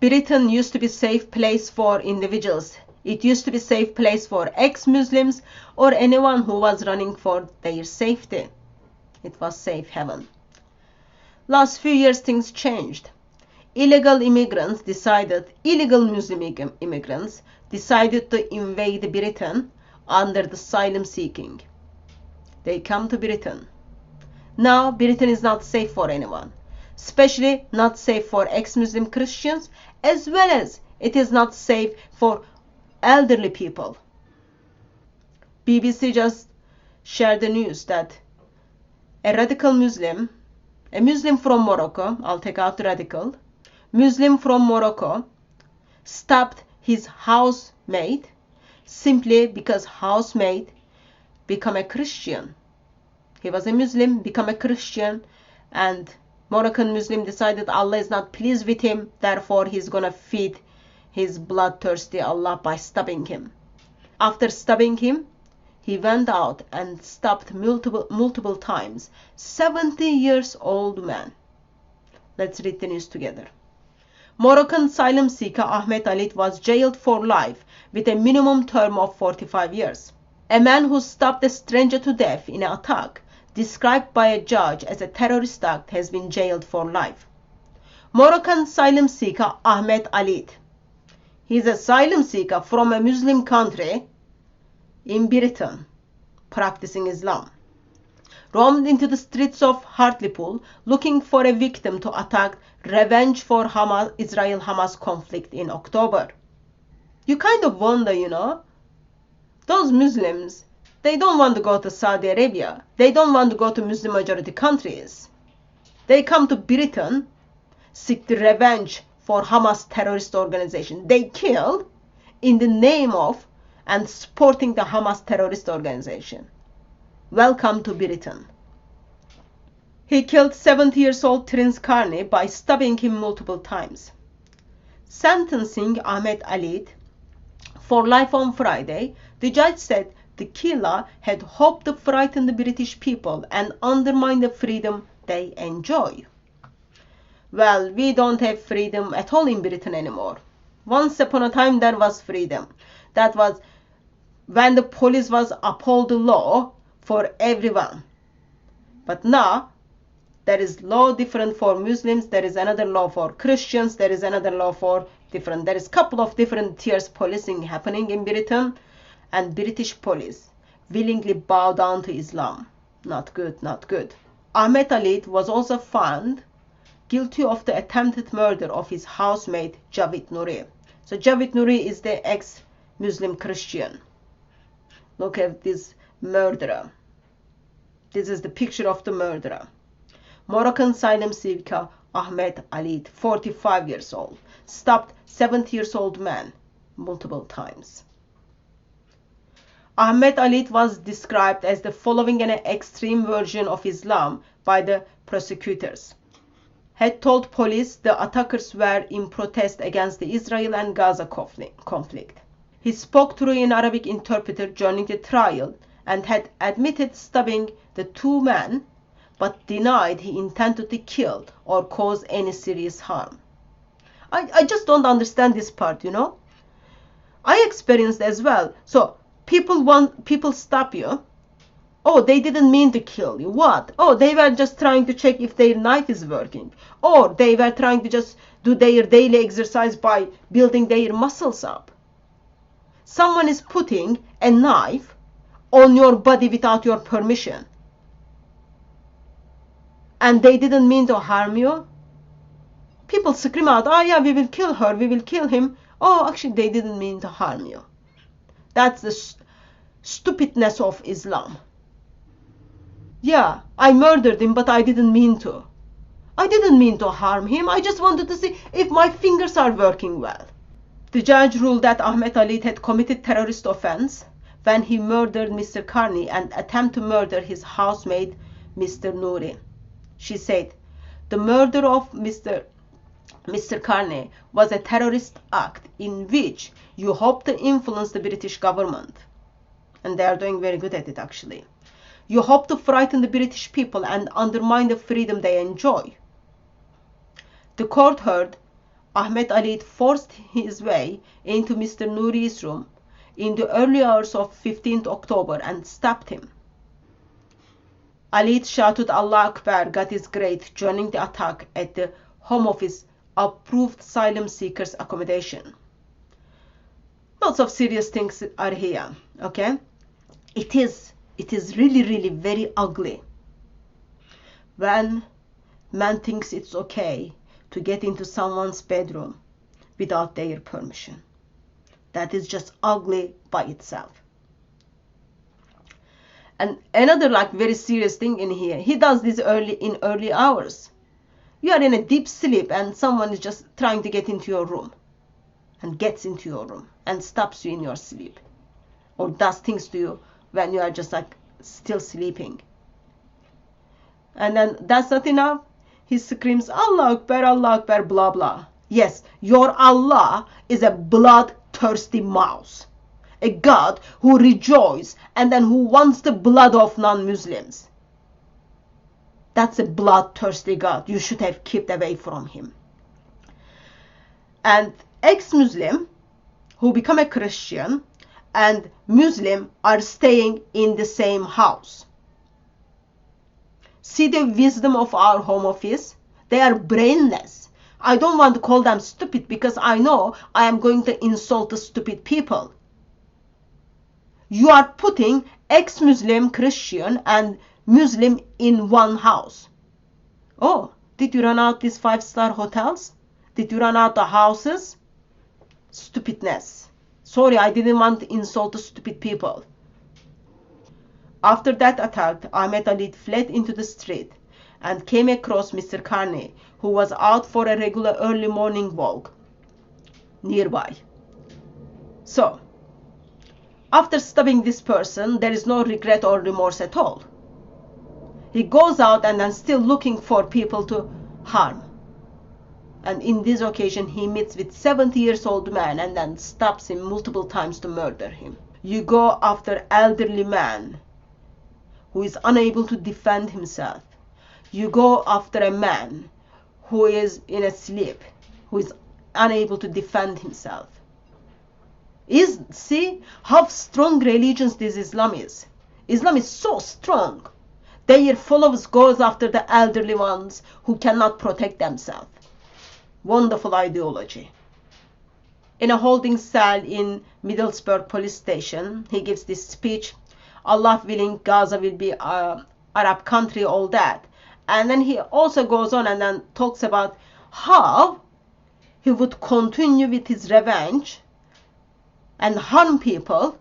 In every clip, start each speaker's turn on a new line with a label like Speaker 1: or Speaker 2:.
Speaker 1: Britain used to be a safe place for individuals. It used to be a safe place for ex-Muslims or anyone who was running for their safety. It was safe haven. Last few years things changed. Illegal Muslim immigrants decided to invade Britain under the asylum seeking. They come to Britain. Now Britain is not safe for anyone, especially not safe for ex-Muslim Christians, as well as it is not safe for elderly people. BBC just shared the news that a Muslim from Morocco, I'll take out the radical, Muslim from Morocco stabbed his housemate simply because housemate become a Christian. He was a Muslim, become a Christian, and Moroccan Muslim decided Allah is not pleased with him, therefore he's gonna feed his bloodthirsty Allah by stabbing him. After stabbing him, he went out and stabbed multiple times. 70 years old man. Let's read the news together. Moroccan asylum seeker Ahmed Alit was jailed for life with a minimum term of 45 years. A man who stabbed a stranger to death in an attack described by a judge as a terrorist act has been jailed for life. Moroccan asylum seeker Ahmed Alit. He is an asylum seeker from a Muslim country in Britain, practicing Islam. Roamed into the streets of Hartlepool looking for a victim to attack revenge for Israel-Hamas conflict in October. You kind of wonder, those Muslims, they don't want to go to Saudi Arabia. They don't want to go to Muslim majority countries. They come to Britain, seek the revenge for Hamas terrorist organization. They kill in the name of and supporting the Hamas terrorist organization. Welcome to Britain. He killed 70-year-old Prince Karni by stabbing him multiple times. Sentencing Ahmed Alit for life on Friday, the judge said the killer had hoped to frighten the British people and undermine the freedom they enjoy. Well, we don't have freedom at all in Britain anymore. Once upon a time there was freedom. That was when the police was uphold the law for everyone. But now there is law different for Muslims, there is another law for Christians, there is another law for different. There is a couple of different tiers policing happening in Britain, and British police willingly bow down to Islam. Not good, not good. Ahmed Alit was also found guilty of the attempted murder of his housemate Javid Nouri. So Javid Nouri is the ex-Muslim Christian. Look at this murderer. This is the picture of the murderer. Moroccan asylum seeker Ahmed Alit, 45 years old, stabbed 70-year-old man multiple times. Ahmed Alit was described as the following an extreme version of Islam by the prosecutors. Had told police the attackers were in protest against the Israel and Gaza conflict. He spoke through an Arabic interpreter during the trial and had admitted stabbing the two men, but denied he intended to kill or cause any serious harm. I just don't understand this part, I experienced as well. So people stop you. Oh, they didn't mean to kill you. What? Oh, they were just trying to check if their knife is working. Or they were trying to just do their daily exercise by building their muscles up. Someone is putting a knife on your body without your permission. And they didn't mean to harm you. People scream out, oh yeah, we will kill her, we will kill him. Oh, actually they didn't mean to harm you. That's the stupidness of Islam. Yeah, I murdered him, but I didn't mean to. I didn't mean to harm him. I just wanted to see if my fingers are working well. The judge ruled that Ahmed Alit had committed terrorist offense when he murdered Mr. Karni and attempted to murder his housemate, Mr. Nouri. She said, the murder of Mr. Karni was a terrorist act in which you hope to influence the British government. And they are doing very good at it, actually. You hope to frighten the British people and undermine the freedom they enjoy. The court heard Ahmed Ali forced his way into Mr. Nouri's room in the early hours of 15th October and stabbed him. Ali shouted Allah Akbar, God is great, joining the attack at the home of his approved asylum seekers accommodation. Lots of serious things are here, okay? It is really very ugly when man thinks it's okay to get into someone's bedroom without their permission. That is just ugly by itself. And another very serious thing in here, he does this in early hours. You are in a deep sleep and someone is just trying to get into your room and gets into your room and stops you in your sleep or does things to you when you are just still sleeping. And then that's not enough. He screams, Allah Akbar, blah, blah. Yes, your Allah is a bloodthirsty mouse. A God who rejoices and then who wants the blood of non-Muslims. That's a bloodthirsty God. You should have kept away from him. And ex-Muslim who become a Christian and Muslim are staying in the same house. See the wisdom of our home office? They are brainless. I don't want to call them stupid because I know I am going to insult the stupid people. You are putting ex-Muslim, Christian and Muslim in one house. Oh, did you run out these 5-star hotels? Did you run out the houses? Stupidness. Sorry, I didn't want to insult the stupid people. After that attack, Ahmed Ali fled into the street and came across Mr. Carney, who was out for a regular early morning walk nearby. So, after stabbing this person, there is no regret or remorse at all. He goes out and then still looking for people to harm. And in this occasion, he meets with 70-year-old man and then stabs him multiple times to murder him. You go after elderly man who is unable to defend himself. You go after a man who is in a sleep, who is unable to defend himself. See how strong religions this Islam is. Islam is so strong. Their followers goes after the elderly ones who cannot protect themselves. Wonderful ideology. In a holding cell in Middlesbrough police station, he gives this speech, Allah willing, Gaza will be Arab country, all that. And then he also goes on and then talks about how he would continue with his revenge and harm people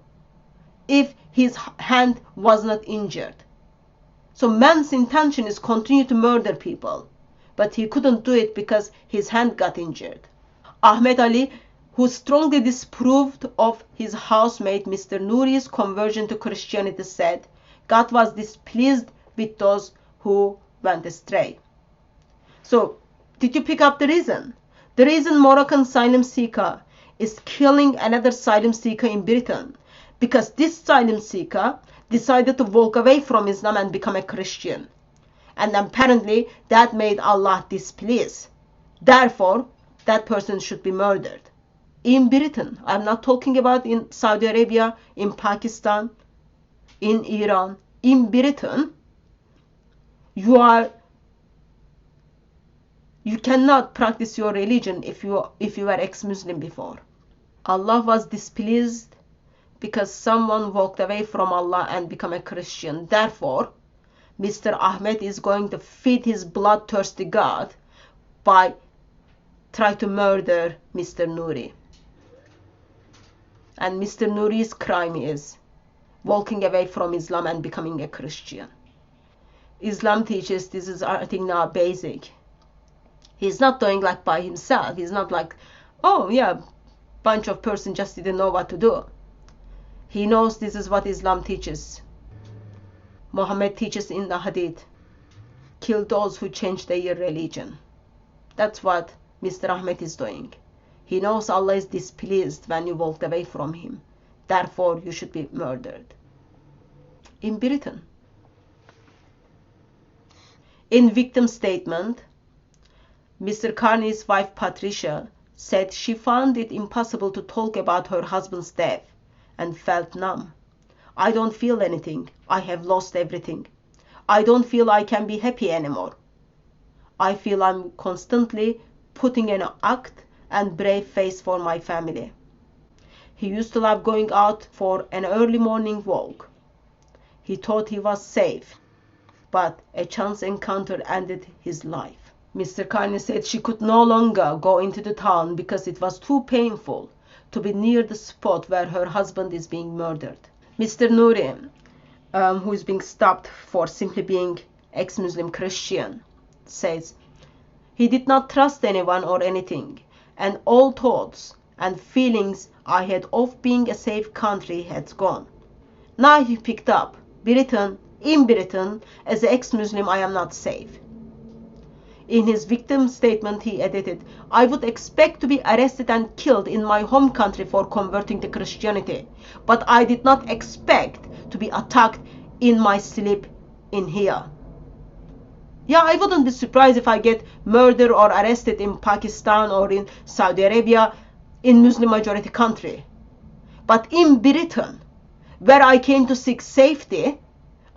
Speaker 1: if his hand was not injured. So man's intention is continue to murder people, but he couldn't do it because his hand got injured. Ahmed Ali, who strongly disapproved of his housemate Mr. Nouri's conversion to Christianity, said, God was displeased with those who went astray. So, did you pick up the reason? The reason Moroccan asylum seeker is killing another asylum seeker in Britain, because this asylum seeker decided to walk away from Islam and become a Christian. And apparently that made Allah displeased. Therefore, that person should be murdered. In Britain, I'm not talking about in Saudi Arabia, in Pakistan, in Iran. In Britain, you cannot practice your religion if you were ex-Muslim before. Allah was displeased because someone walked away from Allah and become a Christian. Therefore, Mr. Ahmed is going to feed his bloodthirsty God by trying to murder Mr. Nouri. And Mr. Nouri's crime is walking away from Islam and becoming a Christian. Islam teaches this is, I think, now basic. He's not doing by himself. He's not oh yeah, bunch of person just didn't know what to do. He knows this is what Islam teaches. Muhammad teaches in the Hadith, kill those who change their religion. That's what Mr. Ahmed is doing. He knows Allah is displeased when you walked away from him. Therefore, you should be murdered. In Britain. In victim statement, Mr. Carney's wife Patricia said she found it impossible to talk about her husband's death and felt numb. I don't feel anything. I have lost everything. I don't feel I can be happy anymore. I feel I'm constantly putting an act and brave face for my family. He used to love going out for an early morning walk. He thought he was safe, but a chance encounter ended his life. Mr. Carney said she could no longer go into the town because it was too painful to be near the spot where her husband is being murdered. Mr. Nouri, who is being stopped for simply being ex-Muslim Christian, says he did not trust anyone or anything, and all thoughts and feelings I had of being a safe country had gone. Now he picked up in Britain, as an ex-Muslim I am not safe. In his victim statement he edited, I would expect to be arrested and killed in my home country for converting to Christianity, but I did not expect to be attacked in my sleep in here. Yeah, I wouldn't be surprised if I get murdered or arrested in Pakistan or in Saudi Arabia, in Muslim majority country. But in Britain, where I came to seek safety,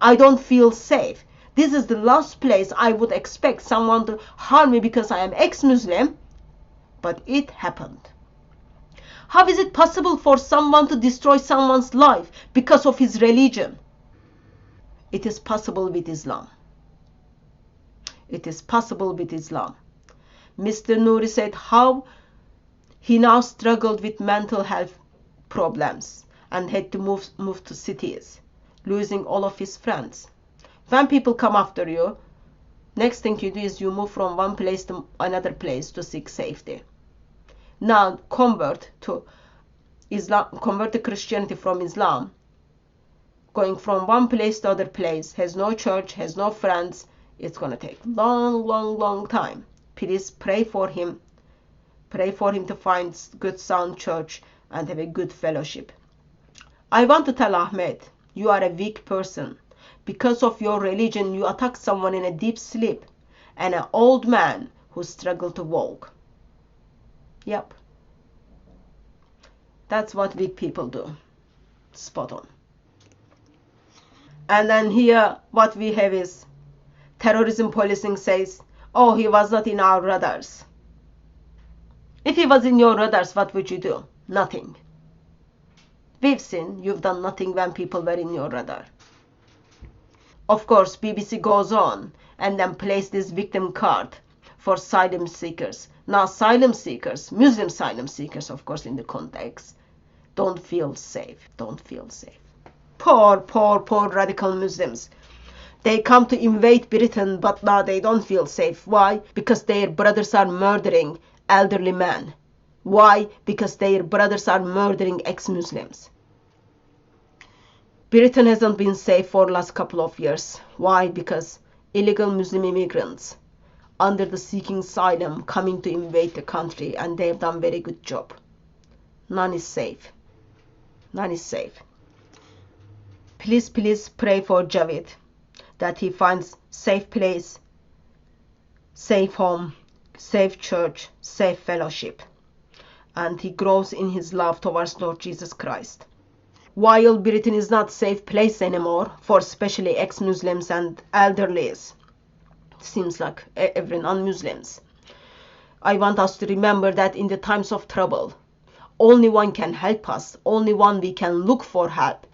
Speaker 1: I don't feel safe. This is the last place I would expect someone to harm me because I am ex-Muslim, but it happened. How is it possible for someone to destroy someone's life because of his religion? It is possible with Islam. It is possible with Islam. Mr. Nouri said how he now struggled with mental health problems and had to move to cities, losing all of his friends. When people come after you, next thing you do is you move from one place to another place to seek safety. Now convert to Christianity from Islam, going from one place to other place, has no church, has no friends. It's going to take long time. Please pray for him. Pray for him to find good sound church and have a good fellowship. I want to tell Ahmed, you are a weak person. Because of your religion, you attack someone in a deep sleep and an old man who struggled to walk. Yep. That's what weak people do. Spot on. And then here what we have is terrorism policing says, oh, he was not in our radars. If he was in your radars, what would you do? Nothing. We've seen you've done nothing when people were in your radar. Of course, BBC goes on and then plays this victim card for asylum seekers. Now, asylum seekers, Muslim asylum seekers, of course, in the context, don't feel safe. Don't feel safe. Poor radical Muslims. They come to invade Britain, but now they don't feel safe. Why? Because their brothers are murdering elderly men. Why? Because their brothers are murdering ex-Muslims. Britain hasn't been safe for the last couple of years. Why? Because illegal Muslim immigrants under the seeking asylum coming to invade the country, and they've done very good job. None is safe. None is safe. Please pray for Javid, that he finds safe place, safe home, safe church, safe fellowship, and he grows in his love towards Lord Jesus Christ. While Britain is not a safe place anymore for especially ex-Muslims and elderlies, seems like every non-Muslims, I want us to remember that in the times of trouble, only one can help us, only one we can look for help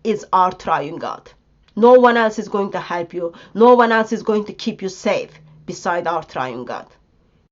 Speaker 1: is our triune God. No one else is going to help you. No one else is going to keep you safe beside our triune God.